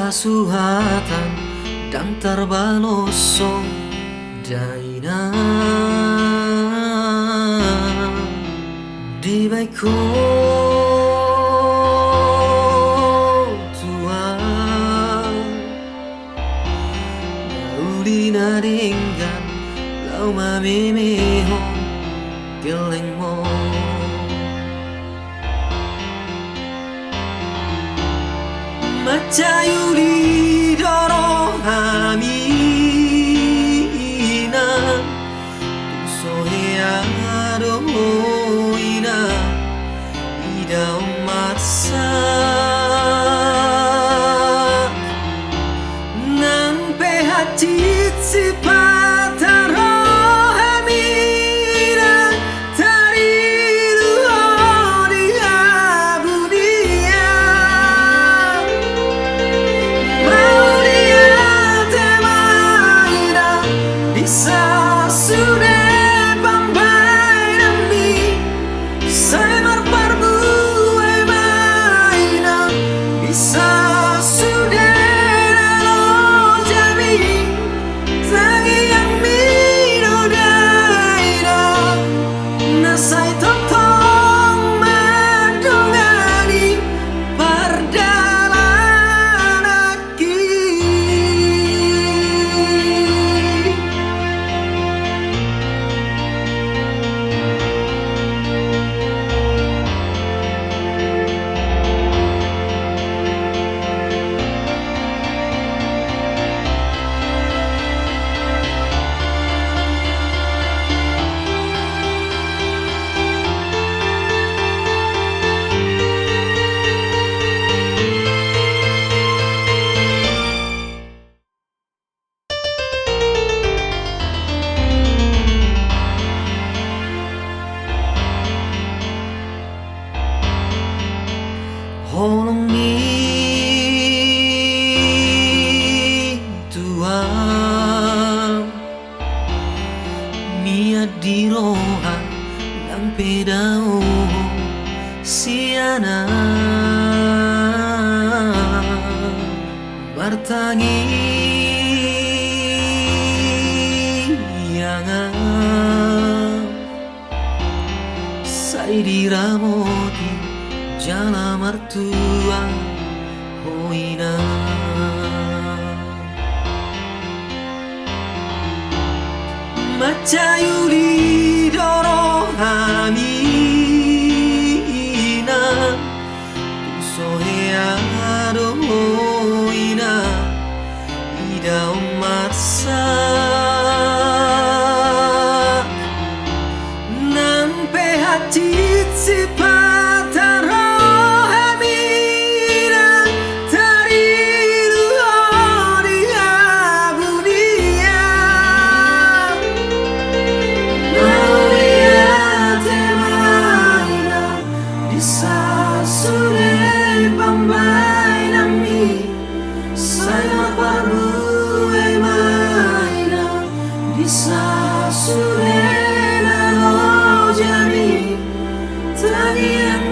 kasuhatan dan terbaloso daina di baiko Tuhan naulina ringgan lau mamimihon geleng mo Macayuli doro hamina Soheado ina ida masa Nan pehatit si pataro Holong ni Tuhan Mia di roha ng pedao siana Bartangi yang Sai diramoti Jala martua hoina Macayuli doro hamina Soheado hoina ida masa Nan pehatit si pataro Sa surela lo jami tangi yang